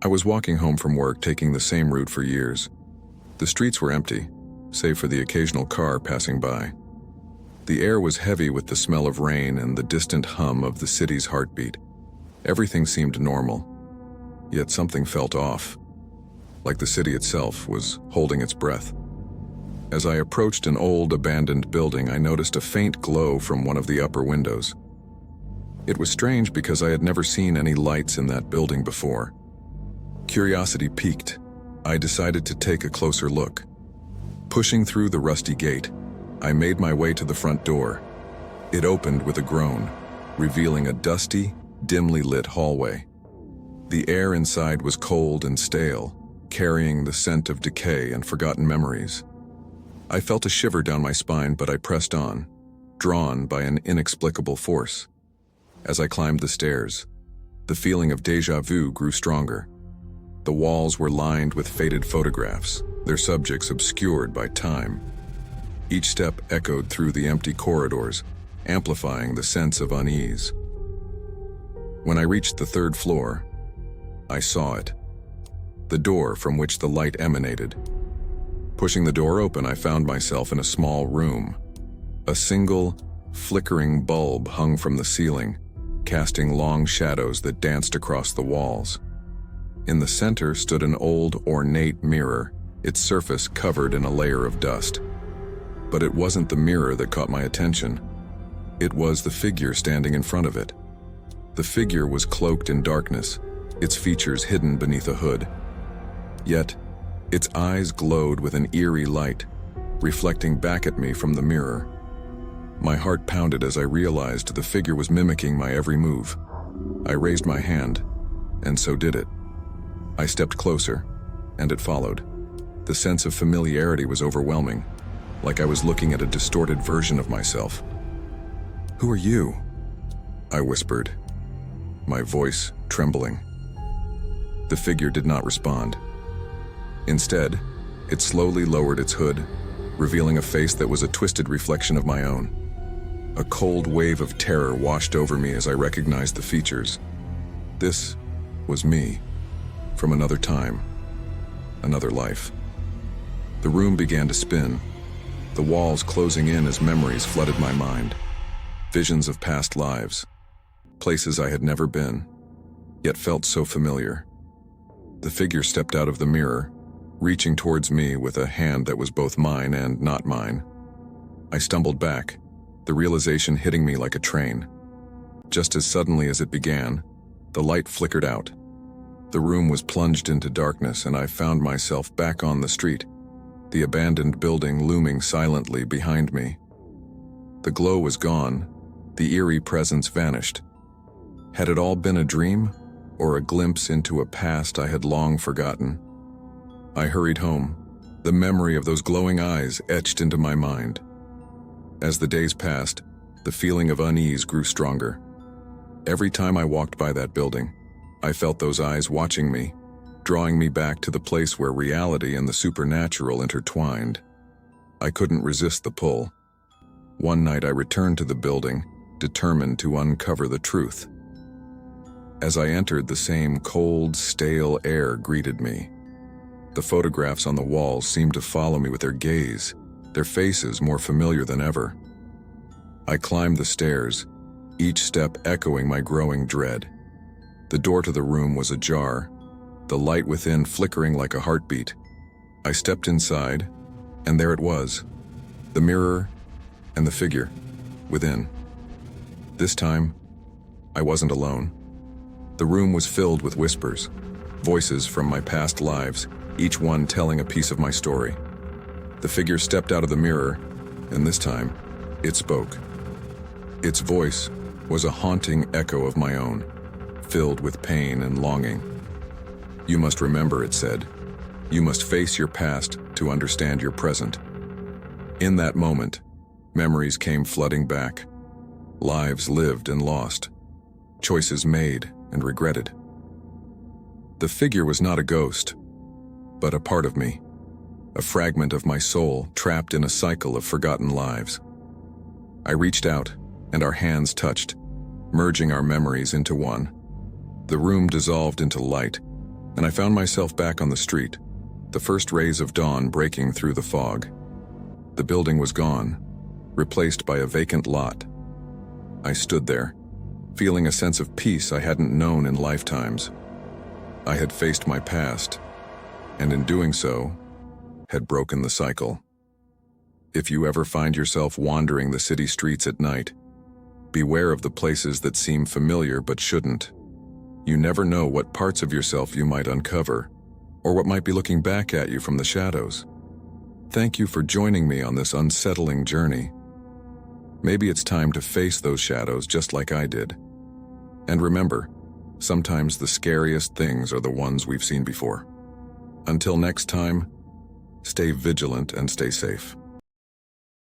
I was walking home from work, taking the same route for years. The streets were empty, save for the occasional car passing by. The air was heavy with the smell of rain and the distant hum of the city's heartbeat. Everything seemed normal, yet something felt off, like the city itself was holding its breath. As I approached an old, abandoned building, I noticed a faint glow from one of the upper windows. It was strange because I had never seen any lights in that building before. Curiosity piqued. I decided to take a closer look. Pushing through the rusty gate, I made my way to the front door. It opened with a groan, revealing a dusty, dimly lit hallway. The air inside was cold and stale, carrying the scent of decay and forgotten memories. I felt a shiver down my spine, but I pressed on, drawn by an inexplicable force. As I climbed the stairs, the feeling of déjà vu grew stronger. The walls were lined with faded photographs, their subjects obscured by time. Each step echoed through the empty corridors, amplifying the sense of unease. When I reached the third floor, I saw it. The door from which the light emanated. Pushing the door open, I found myself in a small room. A single, flickering bulb hung from the ceiling, casting long shadows that danced across the walls. In the center stood an old, ornate mirror, its surface covered in a layer of dust. But it wasn't the mirror that caught my attention. It was the figure standing in front of it. The figure was cloaked in darkness, its features hidden beneath a hood. Yet, its eyes glowed with an eerie light, reflecting back at me from the mirror. My heart pounded as I realized the figure was mimicking my every move. I raised my hand, and so did it. I stepped closer, and it followed. The sense of familiarity was overwhelming, like I was looking at a distorted version of myself. "Who are you?" I whispered, my voice trembling. The figure did not respond. Instead, it slowly lowered its hood, revealing a face that was a twisted reflection of my own. A cold wave of terror washed over me as I recognized the features. This was me, from another time, another life. The room began to spin, the walls closing in as memories flooded my mind. Visions of past lives, places I had never been, yet felt so familiar. The figure stepped out of the mirror, reaching towards me with a hand that was both mine and not mine. I stumbled back, the realization hitting me like a train. Just as suddenly as it began, the light flickered out. The room was plunged into darkness, and I found myself back on the street, the abandoned building looming silently behind me. The glow was gone, the eerie presence vanished. Had it all been a dream, or a glimpse into a past I had long forgotten? I hurried home, the memory of those glowing eyes etched into my mind. As the days passed, the feeling of unease grew stronger. Every time I walked by that building, I felt those eyes watching me, drawing me back to the place where reality and the supernatural intertwined. I couldn't resist the pull. One night I returned to the building, determined to uncover the truth. As I entered, the same cold, stale air greeted me. The photographs on the walls seemed to follow me with their gaze, their faces more familiar than ever. I climbed the stairs, each step echoing my growing dread. The door to the room was ajar, the light within flickering like a heartbeat. I stepped inside, and there it was, the mirror and the figure within. This time, I wasn't alone. The room was filled with whispers, voices from my past lives, each one telling a piece of my story. The figure stepped out of the mirror, and this time, it spoke. Its voice was a haunting echo of my own, filled with pain and longing. "You must remember," it said. "You must face your past to understand your present." In that moment, memories came flooding back. Lives lived and lost. Choices made and regretted. The figure was not a ghost, but a part of me, a fragment of my soul trapped in a cycle of forgotten lives. I reached out, and our hands touched, merging our memories into one. The room dissolved into light, and I found myself back on the street, the first rays of dawn breaking through the fog. The building was gone, replaced by a vacant lot. I stood there, feeling a sense of peace I hadn't known in lifetimes. I had faced my past, and in doing so, had broken the cycle. If you ever find yourself wandering the city streets at night, beware of the places that seem familiar but shouldn't. You never know what parts of yourself you might uncover, or what might be looking back at you from the shadows. Thank you for joining me on this unsettling journey. Maybe it's time to face those shadows just like I did. And remember, sometimes the scariest things are the ones we've seen before. Until next time, stay vigilant and stay safe.